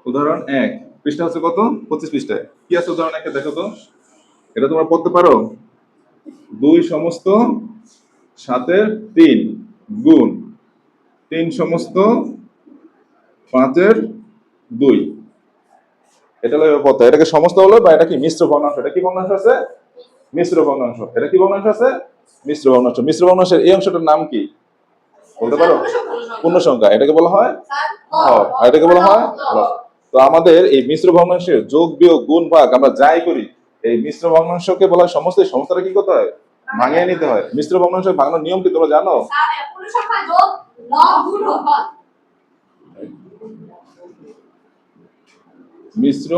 উদাহরণ 1 পৃষ্ঠা হচ্ছে কত 25 পৃষ্ঠায় কি আছে উদাহরণ 1 দেখো তো এটা তোমরা পড়তে পারো 2 সমস্ত 7-এর 3 গুণ 3 সমস্ত 5-এর 2 এটা হলো কত এটাকে সমস্ত হলো বা এটা কি মিশ্র ভগ্নাংশ এটা কি ভগ্নাংশ আছে মিশ্র ভগ্নাংশ এটা কি ভগ্নাংশ আছে মিশ্র ভগ্নাংশের এই অংশটার নাম কি বলতে পারো পূর্ণ সংখ্যা এটাকে বলা হয় হর আর এটাকে বলা হয় লব তো আমাদের এই মিশ্র ভগ্নাংশের যোগ বিয়োগ গুণ ভাগ আমরা যাই করি এই মিশ্র ভগ্নাংশকে বলা হয় সমস্ত এই সমস্তটা কি করতে হয় ভাঙিয়ে নিতে হয় মিশ্র ভগ্নাংশ ভাঙানোর নিয়ম কি তোমরা জানো পূর্ণ সংখ্যা যোগ লব গুণ হর মিশ্র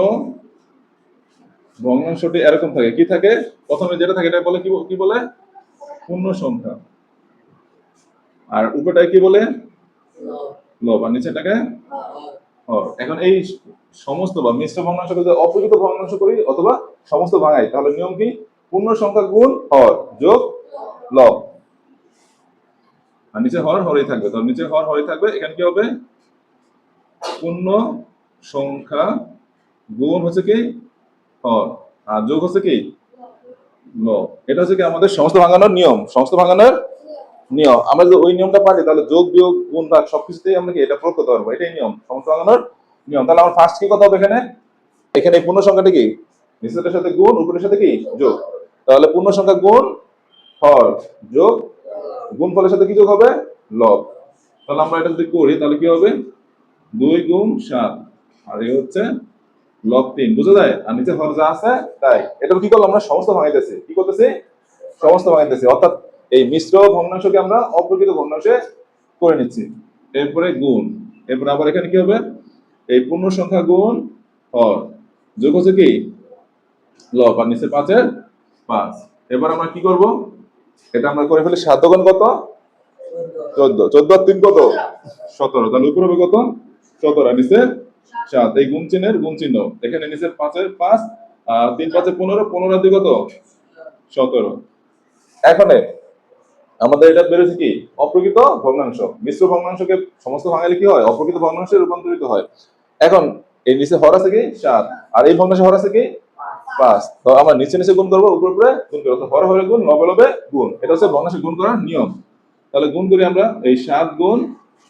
ভগ্নাংশটি এরকম থাকে কি থাকে প্রথমে যেটা থাকে এটা বলে কি বলে পূর্ণ সংখ্যা আর উপরটাকে কি বলে লব আর নিচেটাকে হর এখন এই সমস্ত বা মিশ্র ভগ্নাংশকে যদি অপ্রকৃত ভগ্নাংশ করি অথবা সমস্ত ভাঙাই তাহলে নিয়ম কি পূর্ণ সংখ্যা গুণ হর যোগ লব আর নিচে হর হরই থাকবে তাহলে নিচে হর হরই থাকবে এখানে কি হবে পূর্ণ সংখ্যা গুণ হচ্ছে কি হর আর যোগ হচ্ছে কি লব এটা হচ্ছে কি আমাদের সমস্ত ভাঙানোর নিয়ম আমরা যদি ওই নিয়মটা পারি তাহলে যোগ বিয়োগ গুণ ভাগ সবকিছুতেই আমরা কি এটা প্রয়োগ করতে পারবো এটাই নিয়ম সমস্ত ভাঙানোর নিয়ম তাহলে আমার ফার্স্ট কি কথা হবে এখানে এই পূর্ণ সংখ্যাটা কি নিচের সাথে গুণ উপরের সাথে কি যোগ তাহলে পূর্ণ সংখ্যা গুণ হর যোগ গুণফলের সাথে কি যোগ হবে লব তাহলে আমরা এটা যদি করি তাহলে কি হবে 2 গুণ 7 আর এই হচ্ছে লব 3 বুঝা যায় আর নিচে হর যা আছে তাই এটা কি করলাম আমরা সমস্ত ভাঙাইতেছি কি করতেছি সমস্ত ভাঙাইতেছি অর্থাৎ এই মিশ্র ভগ্নাংশকে আমরা অপ্রকৃত ভগ্নাংশে করে নিচ্ছি এরপরে গুণ এরপর আবার এখানে কি হবে এই পূর্ণ সংখ্যা গুণ হর যোগ হচ্ছে কি লব আর নিচে 5-এর 5 এবার আমরা কি করব এটা আমরা করে ফেলি 7 গুণ কত 14 আর 3 কত 17 তাহলে উপরে হবে কত 17 আর নিচে 7 এই গুণ চিহ্নের গুণ চিহ্ন এখানে নিচে 5-এর 5 আর 3 5-এ 15 15 আর 2 কত 17 এখন আমাদের এটা বেরোছে কি অপ্রকৃত ভগ্নাংশ মিশ্র ভগ্নাংশকে সমস্ত ভাঙালে কি হয় অপ্রকৃত ভগ্নাংশে রূপান্তরিত হয় এখন এই নিচে হর আছে কি 7 আর এই ভগ্নাংশে হর আছে কি 5 তো আমরা নিচে নিচে গুণ করব উপরে উপরে গুণ করব হর হরে গুণ লবে লবে গুণ এটা হচ্ছে ভগ্নাংশে গুণ করার নিয়ম তাহলে গুণ করি আমরা এই 7 গুণ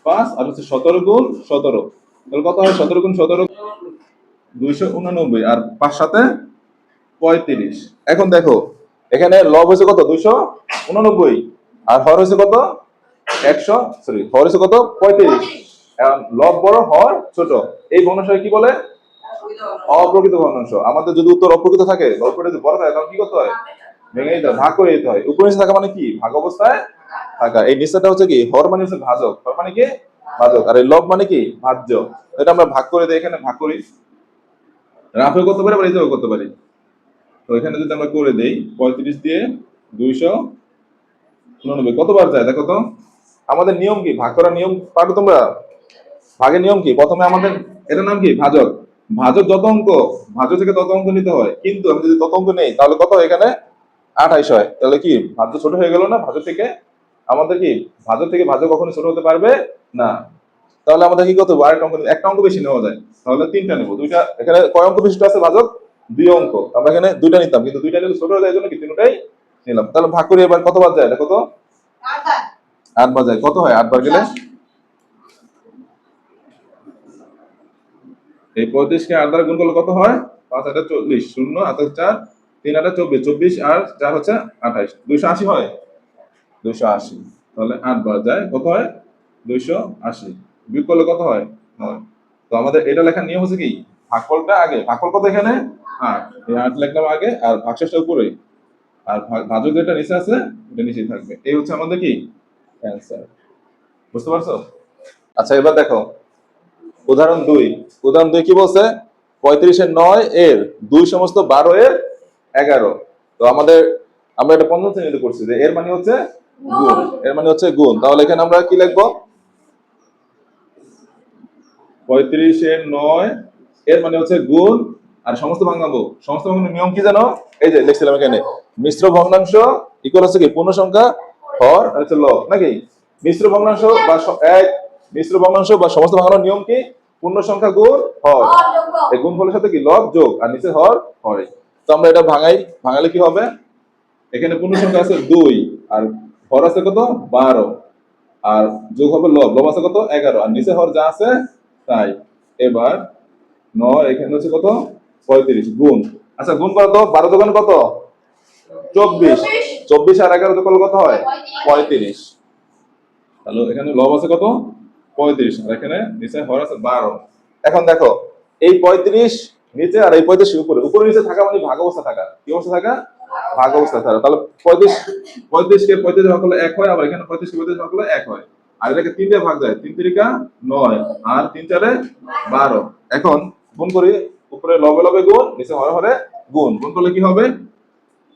5 আর হচ্ছে 17 গুণ 17 তাহলে কত হয় 17 গুণ 17 289 আর 5 সাথে 35 এখন দেখো এখানে লব হয়েছে কত 289 আর হর হয়েছে কত 100 সরি হর হয়েছে কত 35 এখন লব বড় হর ছোট এই ভগ্নাংশকে কি বলে অপ্রকৃত ভগ্নাংশ আমাদের যদি উত্তর অপ্রকৃত থাকে লবটা যদি বড় থাকে তাহলে কি করতে হয় ভেঙে দিতে হয় ভাগ করে দিতে হয় উপরে নিচে থাকা মানে কি ভাগ অবস্থায় থাকা এই নিচেটা হচ্ছে কি হর মানে হচ্ছে ভাজক হর মানে কি ভাজক আর এই লব মানে কি ভাজ্য এটা আমরা ভাগ করে দিই এখানে ভাগ করি রাফেও করতে পারি আবার এইভাবেও করতে পারি তো এখানে যদি আমরা করে দেই 35 দিয়ে 289 কতবার যায় দেখো তো আমাদের নিয়ম কি ভাগ করার নিয়ম পারো তোমরা ভাগের নিয়ম কি প্রথমে আমাদের এটার নাম কি ভাজক ভাজক যত অঙ্ক ভাজক থেকে তত অঙ্ক নিতে হয় কিন্তু আমি যদি তত অঙ্ক নেই তাহলে কত এখানে 28 হয় তাহলে কি ভাজ্য ছোট হয়ে গেল না ভাজক থেকে আমাদের কি ভাজক থেকে ভাজক কখনো ছোট হতে পারবে না তাহলে আমাদের কি করতে হবে আরেকটা অঙ্ক একটা অঙ্ক বেশি নেওয়া যায় তাহলে 3টা নেব দুইটা এখানে কয় অঙ্ক বিশিষ্ট আছে ভাজক 2 অঙ্ক আমরা এখানে 2টা নিতাম কিন্তু 2টা নিলে ছোট হয়ে যায় জন্য কি 3টাই নিলাম তাহলে ভাগ করি এবার কতবার যায় দেখো তো 8 বার যায় কত হয় 8 বার গেলে এই 35 কে 8 দ্বারা গুণ করলে কত হয় 5 8 40 0 8 4 3 8 24 24 আর 4 হচ্ছে 28 280 হয় 280 তাহলে 8 বার যায় কত হয় 280 বিয়োগ করলে কত হয় 9 তো আমাদের এটা লেখার নিয়ম হচ্ছে কি ভাগফলটা আগে ভাগফল কত এখানে 8 এই 8 লিখলাম আগে আর ভাগশেষটা উপরে আর ভাজক যেটা নিচে আছে এটা নিচেই থাকবে এই হচ্ছে আমাদের কি অ্যানসার বুঝতে পারছো আচ্ছা এবার দেখো উদাহরণ 2 কি বলছে 35 এর 9 এর 2 সমস্ত 12 এর 11 তো আমরা এটা 15 শ্রেণীতে করছি যে এর মানে হচ্ছে গুণ তাহলে এখানে আমরা কি লিখবো 35 এর 9 এর মানে হচ্ছে গুণ আর সমস্ত ভাঙানোর নিয়ম কি জানো এই যে লিখছিলাম এখানে মিশ্র ভগ্নাংশ ইকুয়াল হচ্ছে কি পূর্ণ সংখ্যা হর আর হচ্ছে লব নাকি মিশ্র ভগ্নাংশ বা সমস্ত ভাঙানোর নিয়ম কি পূর্ণ সংখ্যা গুণ হর, হর যোগ লব। এই গুণফলের সাথে কি লব যোগ আর নিচে হর হরে। তো আমরা এটা ভাঙালে কি হবে, এখানে পূর্ণ সংখ্যা আছে 2 আর হর আছে কত 12 আর যোগ হবে লব, লব আছে কত 11 আর নিচে হর যা আছে তাই। এবার 9 এখানে হচ্ছে কত 35 গুণ, আচ্ছা গুণ করো তো 12 দোকান কত 24, 24 আর 11 যোগ করলে কত হয় 35। তাহলে এখানে লব আছে কত 35 আর এখানে নিচে হর আছে 12। এখন দেখো এই 35 নিচে আর এই 35 উপরে, উপরে নিচে থাকা মানে ভাগ অবস্থা থাকা, কি অবস্থা থাকা ভাগ অবস্থা থাকা। তাহলে 35 কে 35 ভাগ করলে 1 হয়, আবার এখানে 35 কে 35 ভাগ করলে 1 হয়। আর এটাকে 3 দিয়ে ভাগ যায়, 3 তিরিকা 9 আর 3 চারে 12। এখন গুণ করি, উপরে লবে লবে গুণ, নিচে হরে হরে গুণ, গুণ করলে কি হবে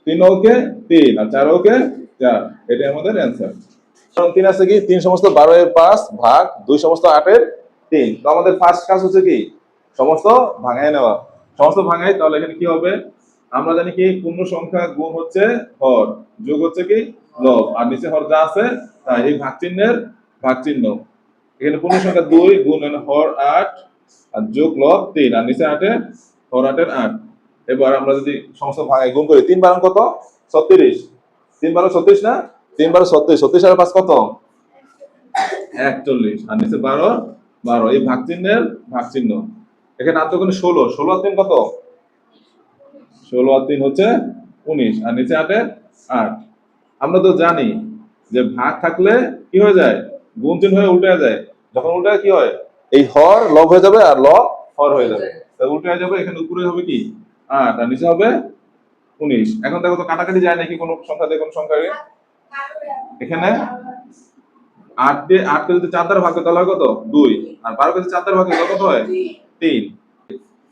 3 ওকে 3 আর 4 ওকে 4, এটাই আমাদের অ্যানসার। কারণ 3 আছে কি 3 সমস্ত 12 এর 5 ভাগ 2 সমস্ত 8 এর 3। তো আমাদের ফার্স্ট কাজ হচ্ছে কি সমস্ত ভাঙায় নেওয়া, সমস্ত ভাঙাই। তাহলে এখানে কি হবে, আমরা জানি কি পূর্ণ সংখ্যা গুণ হচ্ছে হর যোগ হচ্ছে কি লব আর নিচে হর যা আছে তাই, এই ভাগ চিহ্নের ভাগ চিহ্ন। এখানে পূর্ণ সংখ্যা 2 গুণ হর 8 আর যোগ লব 3 আর নিচে 8 এর হর 8 এর 8। এবার আমরা যদি সমস্ত ভাঙাই গুণ করি 3 বারং কত 36, 3 বারং 36 না, 3 বারং 36, 36 আর 5 কত 41 আর নিচে 12 12, এই ভাগ চিহ্নের ভাগ চিহ্ন। এখানে আর তো কোনো 16, 16 আর 3 কত 16 আর 3 হচ্ছে 19 আর নিচে 8 এর 8। আমরা তো জানি যে ভাগ থাকলে কি হয়ে যায় গুণ চিহ্ন হয়ে উল্টে যায়, যখন উল্টে কি হয় এই হর লব হয়ে যাবে আর লব হর হয়ে যাবে, তাই উল্টে হয়ে যাবে। এখানে উপরে হবে কি 8 আর নিচে হবে 19। এখন দেখো তো কাটাকাটি যায় নাকি কোনো সংখ্যা দিয়ে কোনো সংখ্যাকে, এখানে 8 দিয়ে 8 কে যদি 4 দ্বারা ভাগ করে তাহলে হয় কত 2 আর 12 কে যদি 4 দ্বারা ভাগ করে তাহলে কত হয় 3।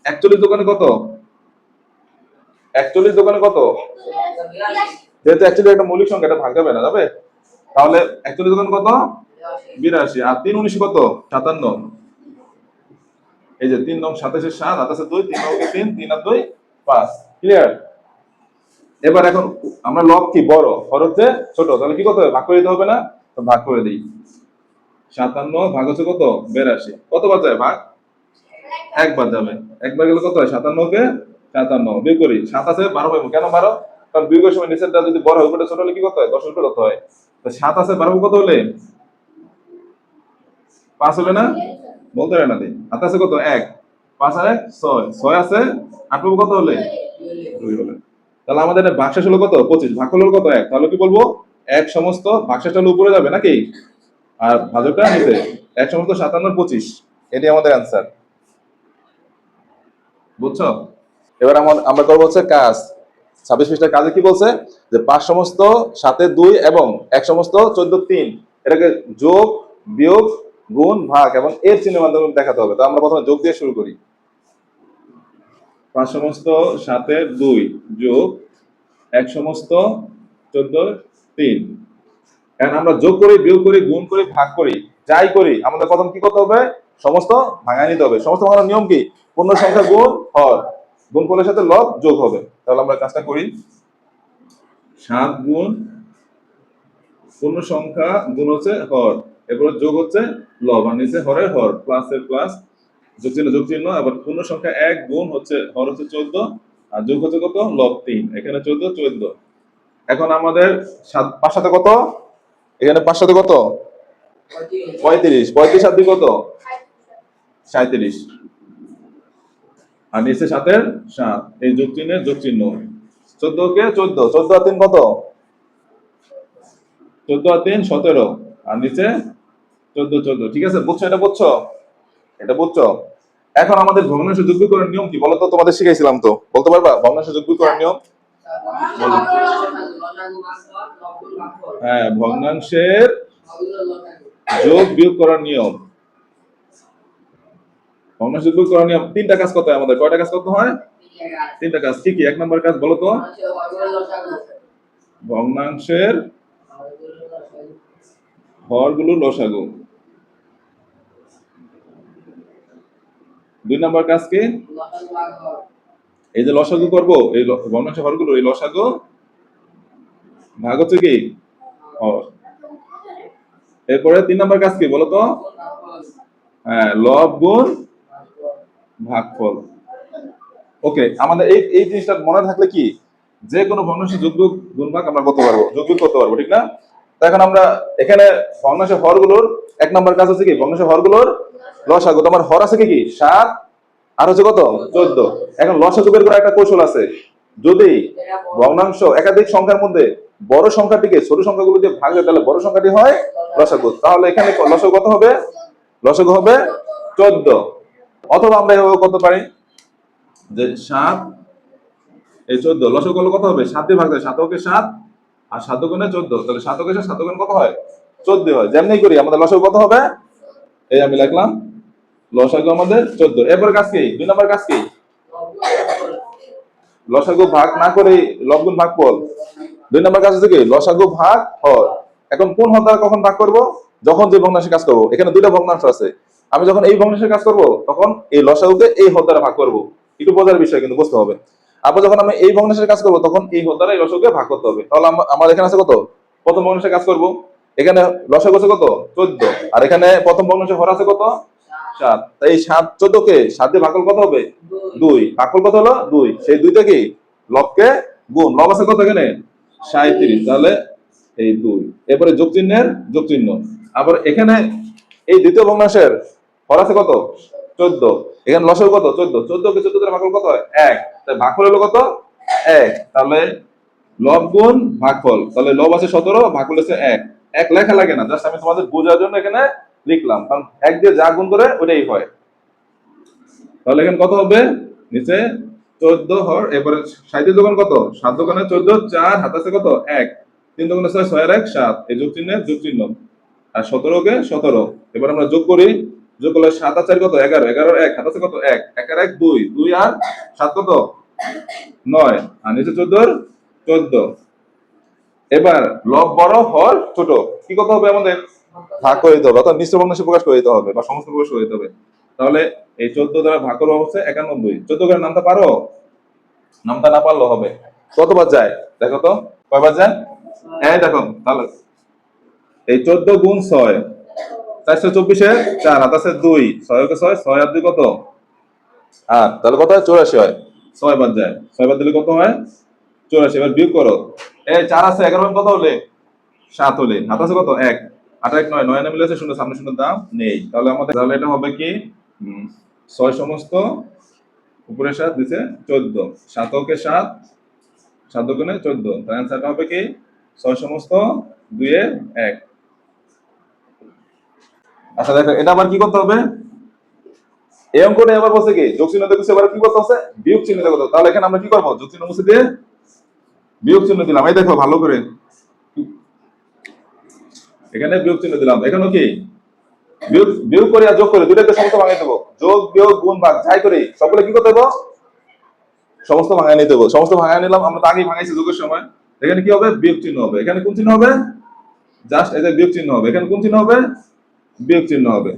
41 দোকানে কত 41 দোকানে কত, যেহেতু অ্যাকচুয়ালি একটা মৌলিক সংখ্যা, এটা ভাগ যাবে না যাবে, তাহলে 41 দোকানে কত 82 আর 3 19 কত 57। এই যে 3 নং 27 7 আর আছে 2, 3 নং 3, 3 আর 2 5, ক্লিয়ার। এবার এখন আমরা লব কি বড় হর হচ্ছে ছোট, তাহলে কি করতে হবে ভাগ করে দিতে হবে না, তো ভাগ করে দিই। 57 ভাগ হচ্ছে কত 82, কতবার যায় ভাগ একবার যাবে, একবার গেলে কত হয় 57 কে 57 বিয়োগ করি 7 আছে 12 পাবো, কেন 12 কারণ বিয়োগের সময় নিচেরটা যদি বড় হয় উপরটা ছোট হলে কি করতে হয় 10 উপরে করতে হয়। তো 7 আছে 12 কত হলে 5 হলে না, বলতে পারে না দি হাতে আছে কত 1, 5 আর 1 6, 6 আছে 8 পাবো কত হলে 2 হলে। তাহলে আমাদের ভাগশেষ হলো কত 25, ভাগ হলো কত 1, তাহলে কি বলবো 1 সমস্ত ভাগশেষটা হলো উপরে যাবে নাকি আর ভাজকটা নিচে, 1 সমস্ত 57 25, এটাই আমাদের অ্যানসার। বুঝছো? এবার আমরা করবো হচ্ছে কাজ 26 পৃষ্ঠার কাজে কি বলছে যে 5 সমস্ত 7 2 এবং 1 সমস্ত 14 3, এটাকে যোগ বিয়োগ গুণ ভাগ এবং এর চিহ্নের মাধ্যমে দেখাতে হবে। তো আমরা প্রথমে যোগ দিয়ে শুরু করি। 5 সমস্ত 7 2 যোগ 1 সমস্ত 14 3। এখন আমরা যোগ করি বিয়োগ করি গুণ করি ভাগ করি যাই করি, আমাদের প্রথম কি করতে হবে সমস্ত ভাঙায় নিতে হবে। সমস্ত ভাঙানোর নিয়ম কি পূর্ণ সংখ্যা গুণ হর, গুণফলের সাথে লব যোগ হবে। তাহলে আমরা কাজটা করি 7 গুণ পূর্ণ সংখ্যা গুণ হচ্ছে হর, এরপরে যোগ হচ্ছে লব আর নিচে হরের হর প্লাসের প্লাস যোগ চিহ্ন। আবার পূর্ণ সংখ্যা 1 গুণ হচ্ছে হর হচ্ছে 14 আর যোগ হচ্ছে কত লব 3, এখানে 14 এখন আমাদের 5 সাথে কত, এখানে 5 সাথে কত 35, 35 আর 2 কত 37 আর নিচে 7 এর 7, এই যোগ চিহ্ন 14 কে 14, 14 আর 3 কত 14 আর 3 17 আর নিচে 14, ঠিক আছে বুঝছো, এটা বুঝছো, এটা বুঝছো। এখন আমাদের ভগ্নাংশ যোগ বিয়োগ করার নিয়ম কি বলো তো, তোমাদের শিখাইছিলাম তো, বলতে পারবা ভগ্নাংশ যোগ বিয়োগ করার নিয়ম? হ্যাঁ, ভগ্নাংশের যোগ বিয়োগ করার নিয়ম, ভগ্নাংশ যোগ বিয়োগ করার নিয়ম 3টা কাজ করতে হয় আমাদের। কয়টা কাজ করতে হয় 3টা কাজ, কি কি? 1 নম্বর কাজ বলো তো, ভগ্নাংশের হরগুলো লসাগু। 2 নম্বর কাজ কি, এই যে লসাগু করব এই ভগ্নাংশের হরগুলো এই লসাগু ভাগ হচ্ছে কি হর। এরপরে 3 নম্বর কাজ কি বলো তো, হ্যাঁ লব গুণ ভাগফল। ওকে, আমাদের এই এই জিনিসটা মনে থাকলে কি যে কোনো ভগ্নাংশের যোগ বিয়োগ গুণ ভাগ আমরা করতে পারবো, যোগ বিয়োগ করতে পারবো, ঠিক না? তো এখন আমরা এখানে ভগ্নাংশের হরগুলোর এক নম্বর কাজ হচ্ছে কি ভগ্নাংশের হরগুলোর লসাগু। তোমার হর আছে কি কি 7 আর হচ্ছে কত 14। এখন লসাগু বের করার একটা কৌশল আছে। যদি ভগ্নাংশ একাধিক সংখ্যার মধ্যে বড় সংখ্যাটিকে ছোট সংখ্যাগুলো দিয়ে ভাগ দেয় তাহলে বড় সংখ্যাটি হয় লসাগু। তাহলে এখানে লসাগু কত হবে? লসাগু হবে 14। অথবা আমরা এভাবে করতে পারি যে 7 এই 14 লসাগু করলে কত হবে? 7 দিয়ে ভাগ দেয়, 7 ওকে 7 আর 7 গুণে 14, তাহলে 7 ওকে 7 গুণ কত হয়? 14 হয়। যেমনি করি আমাদের লসাগু কত হবে? এই আমি লিখলাম লসাগু আমাদের 14। এরপর কাজ কি? 2 নম্বর কাজ কি? লসাগু ভাগ না করে লব গুণ ভাগফল। 2 নম্বর কাজ হচ্ছে কি লসাগু ভাগ হর। এখন কোন হর দ্বারা কখন ভাগ করব? যখন যে ভগ্নাংশের কাজ করব। এখানে দুইটা ভগ্নাংশ আছে, আমি যখন এই ভগ্নাংশের কাজ করব তখন এই লসাগুকে এই হর দ্বারা ভাগ করব। একটু বোঝার বিষয় কিন্তু বুঝতে হবে। আবার যখন আমি এই ভগ্নাংশের কাজ করব তখন এই হর দ্বারা এই লসাগুকে ভাগ করতে হবে। তাহলে আমার এখানে আছে কত? প্রথম ভগ্নাংশের কাজ করব, এখানে লসাগু আছে কত 14 আর এখানে প্রথম ভগ্নাংশের হর আছে কত 7। তাই এই 7 14 কে 7 দিয়ে ভাগফল কত হবে? 2। ভাগফল কত হলো 2। সেই 2 তে কি লবকে গুণ, লব আছে কত এখানে 37, তাহলে এই 2। এরপরে যোগ চিহ্নের যোগ চিহ্ন। আবার এখানে এই দ্বিতীয় ভগ্নাংশের হর আছে কত 14, এখানে লসাগু কত 14, 14 কে 14 দ্বারা ভাগফল কত হয় 1, তাই ভাগফল হলো কত 1। তাহলে লব গুণ ভাগফল, তাহলে লব আছে 17 ভাগফল আছে 1। 1 লেখা লাগে না, জাস্ট আমি তোমাদের বোঝার জন্য এখানে লিখলাম, কারণ 1 দিয়ে যা গুণ করে ওটাই হয়। তাহলে এখানে কত হবে? নিচে 14 হর, এবারে 37 দোকান কত 7 দোকানে 14, 4 হাত আছে কত 1, 3 দোকানে 6, 6 আর 1 7, এই যোগ চিহ্নের যোগ চিহ্ন। আর 17 কে 17, এবার আমরা যোগ করি, যোগ করলে 7 আর 4 কত 11, 11 আর 1 হাত আছে কত 1, 1 আর 1 2, 2 আর 7 কত 9, আর নিচে 14 14। এবার লব বড় হর ছোট, কি করতে হবে আমাদের? ভাগ করে দিতে হবে, অর্থাৎ মিশ্র ভগ্নাংশে প্রকাশ করে দিতে হবে বা সমস্ত প্রকাশ করে দিতে হবে। তাহলে এই 14 দ্বারা ভাগ করা হচ্ছে 91। 14 করে নামটা পারো? নামটা না পারলেও হবে। কতবার যায় দেখো তো, কয়বার যায়? এই দেখো, তাহলে এই 14 গুণ 6, 424 এর 4 হাত আছে 2, 6 কে 6, 6 আর 2 কত 8, তাহলে কত হয় 84 হয়। 6 বার যায়, 6 বার দিলে কত হয় 84। এবার বিয়োগ করো, এই 4 আছে 11 বার কত হলে 7 হলে, হাত আছে কত 1, 8 আর 1 9, 9 না মিলে আছে 0, সামনে 0 দাম নেই। তাহলে আমাদের তাহলে এটা হবে কি 6 সমস্ত উপরে 7 দিছে 14, 7 ওকে 7, 7 গুণে 14, তার आंसरটা হবে কি 6 সমস্ত 2 এর 1। আচ্ছা দেখো এটা আবার কি করতে হবে? এই অঙ্কটা আবার বলছে কি যোগ চিহ্ন দেখছে, এবার কি করতে হবে? বিয়োগ চিহ্ন করতে হবে। তাহলে এখানে আমরা কি করব? যোগ চিহ্ন মুছে দিয়ে বিয়োগ চিহ্ন দিলাম। এই দেখো ভালো করে, এখানে বিয়োগ চিহ্ন দিলাম। এখানে কি বিয়োগ বিয়োগ করে আর যোগ করে দুইটাকে সমস্ত ভাঙিয়ে দেবো। যোগ বিয়োগ গুণ ভাগ যাই করি সবগুলো কি করতে দেবো? সমস্ত ভাঙায় নিতে দেবো। সমস্ত ভাঙায় নিলাম, আমরা তো আগেই ভাঙাইছি যোগের সময়। এখানে কি হবে? বিয়োগ চিহ্ন হবে। এখানে কোন চিহ্ন হবে? জাস্ট এই যে বিয়োগ চিহ্ন হবে। এখানে কোন চিহ্ন হবে? বিয়োগ চিহ্ন হবে।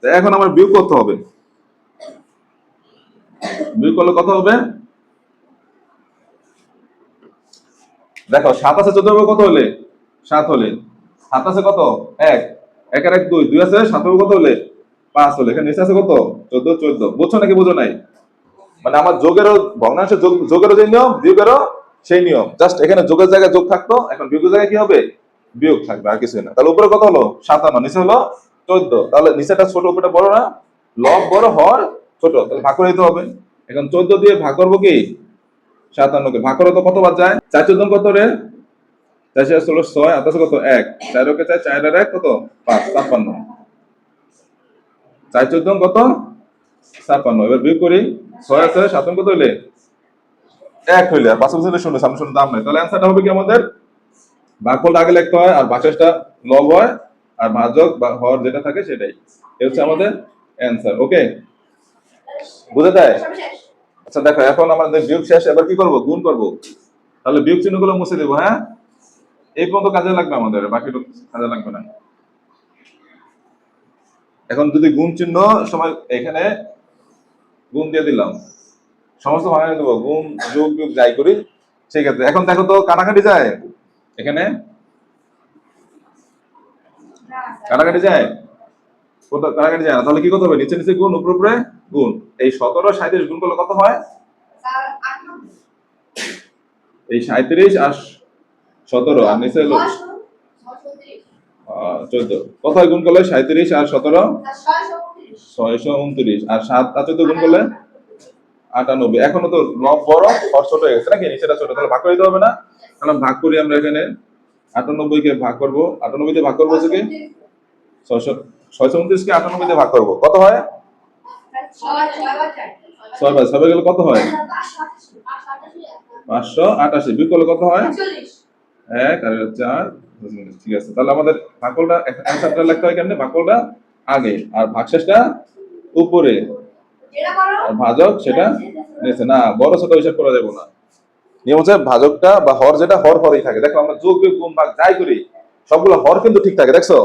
তো এখন আমার বিয়োগ করতে হবে। বিয়োগ করলে কত হবে? দেখো 7 আছে 14 কত হলে 7 হলে, 7 আছে কত 1, 1 আর 1 2, 2 আছে 7 কত হলে 5 হলে, এখানে নিচে আছে কত 14 14। বুঝছো নাকি বুঝো নাই? মানে আমার যোগেরও ভগ্নাংশের যোগেরও যে নিয়ম বিয়োগেরও সেই নিয়ম, জাস্ট এখানে যোগের জায়গায় যোগ থাকতো, এখন বিয়োগের জায়গায় কি হবে? বিয়োগ থাকবে, আর কিছুই না। তাহলে উপরে কত হলো 57, নিচে হলো 14। তাহলে নিচেটা ছোট উপরেটা বড় না? লব বড় হর ছোট, তাহলে ভাগ করে দিতে হবে। এখন 14 দিয়ে ভাগ করবো কি 57 কে, ভাগ করো তো কতবার যায়? 4 14 কত রে 4 হলো 6, আর কত 1, 4 ওকে 4, 4 আর 1 কত 5, 56। 4 14 কত 56। এবার বিয়োগ করি, 6 আছে 7 কত হইলে 1 হইলে, আর 5 হইলে 0, সামনে 0 দাম নাই। তাহলে অ্যানসারটা হবে কি আমাদের? ভাগফলটা আগে লিখতে হয়, আর ভাগশেষটা লব হয়, আর ভাজক বা হর যেটা থাকে সেটাই। এই হচ্ছে আমাদের অ্যানসার। ওকে, বুঝে যায়? সর্বশেষ আচ্ছা দেখো এখন আমাদের বিয়োগ শেষ, এবার কি করব? গুণ করব। তাহলে বিয়োগ চিহ্নগুলো মুছে দেবো। হ্যাঁ, এই পর্যন্ত কাজে লাগবে আমাদের, বাকিটা কাজে লাগবে না। এখন যদি গুণ চিহ্ন সময় এখানে গুণ দিয়ে দিলাম, সমস্ত ভাঙায় দেবো, গুণ যোগ বিয়োগ যাই করি সেই ক্ষেত্রে। এখন দেখো তো কাটাকাটি যায়, এখানে কাটাকাটি যায়, কোথাও কাটাকাটি যায় না। তাহলে কি করতে হবে? নিচে নিচে গুণ, উপরে উপরে গুণ এই 17 37 গুণ করলে কত হয়? স্যার 8 নম্বর এই 37 আর 17 আর নিচে হলো 14 কত হয় গুণ করলে 37 আর 17 629 আর 7 আর 14 গুণ করলে 98। এখনো তো লব বড় হর ছোট হয়ে গেছে নাকি, নিচেটা ছোট, তাহলে ভাগ করে দিতে হবে না? তাহলে ভাগ করি আমরা এখানে 98 কে ভাগ করব, 98 দিয়ে ভাগ করব হচ্ছে কি 629 কে 98 দিয়ে ভাগ করব, কত হয়? 6 বাই 6 গেলে কত হয়? 588। বিয়োগ করলে কত হয়? 1 আর 4। ঠিক আছে, তাহলে আমাদের ভাগফলটা অ্যানসারটা লিখতে হয় কেমনে? ভাগফলটা আগে আর ভাগশেষটা উপরে আর ভাজক সেটা নিচে। না, বড় ছোট হিসাব করা যাবে না। নিয়ম হচ্ছে ভাজকটা বা হর যেটা হর হরই থাকে। দেখো আমরা যোগ বিয়োগ গুণ ভাগ যাই করি সবগুলো হর কিন্তু ঠিক থাকে, দেখছো?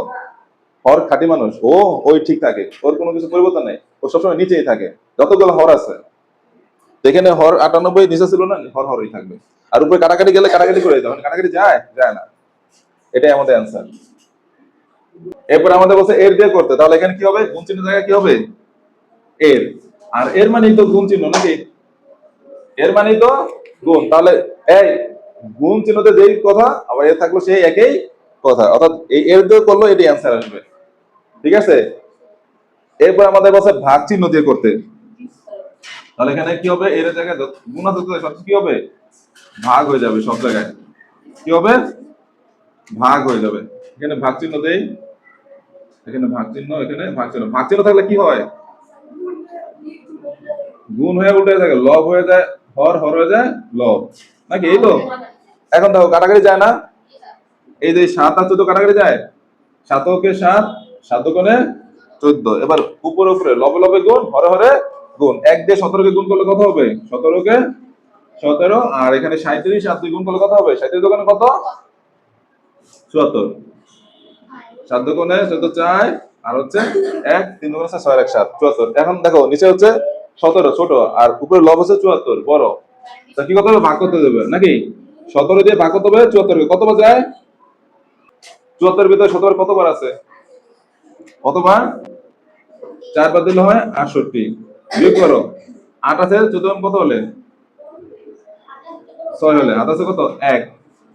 হর খাঁটি মানুষ ও ওই ঠিক থাকে, ওর কোনো কিছু পরিবর্তন নেই, ও সবসময় নিচেই থাকে। যতগুলো হর আছে এখানে হর 98 নিচে ছিল না, হর হরই থাকবে। আর উপরে কাটাকাটি গেলে কাটাকাটি করে দিতে হবে, কাটাকাটি যায় যায় না। এটাই আমাদের অ্যান্সার। এরপর আমাদের বলছে এর দিয়ে করতে, তাহলে এখানে কি হবে? গুণ চিহ্নের জায়গায় কি হবে? এর। আর এর মানেই তো গুণ চিহ্ন নাকি? এর মানেই তো গুণ। তাহলে এই গুণ চিহ্নতে যেই কথা আবার এর থাকলো সেই একই কথা, অর্থাৎ এই এর দিয়ে করলো এটাই অ্যান্সার আসবে। ঠিক আছে, এরপর আমাদের বলছে ভাগ চিহ্ন দিয়ে করতে, তাহলে এখানে কি হবে? এর জায়গায় গুণ আছে তো সব কি হবে? ভাগ হয়ে যাবে, সব জায়গায় কি হবে? ভাগ হয়ে যাবে। এখানে ভাগ চিহ্ন দেই, এখানে ভাগ চিহ্ন, এখানে ভাগ চিহ্ন। ভাগ চিহ্ন থাকলে কি হয়? গুণ হয়ে উল্টে থাকে, লব হয়ে যায় হর, হর হয়ে যায় লব, নাকি? এই তো। এখন দেখো কাটাকাটি যায় না, এই যে 7 আর 14 কাটাকাটি যায়, 7 কে 7, 7 কোণে 14। এবার উপরে উপরে লবে লবে গুণ, হরে হরে গুণ। 1 দিয়ে 17 কে গুণ করলে কত হবে? 17 কে 17। আর এখানে 37 আর 2 গুণ করলে কত হবে? 37 দোকানে কত? 74। 7 কোণে 14 4 আর হচ্ছে 1, 3 দোকানে 6 আর 1 7, 74। এখন দেখো নিচে হচ্ছে 17 ছোট আর উপরে লব হচ্ছে 74 বড়, তা কি করতে হবে? ভাগ করতে দেবে নাকি? 17 দিয়ে ভাগ করতে হবে 74 কে। কতবার যায়? 74 ভিতরে 17 কতবার আছে? কতবার? 4 বার দিলে হয় 68। বিয়োগ করো, 8 আছে 14 কত হলে? 6 হলে। 8 আছে কত? 1।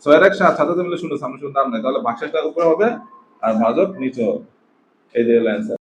6 এর 1 7, 7 মিলে 0, সামনে 0 দাম নাই, তাহলে ভাগশেষটা উপরে হবে আর ভাজক নিচে হবে। এই যে অ্যান্সার।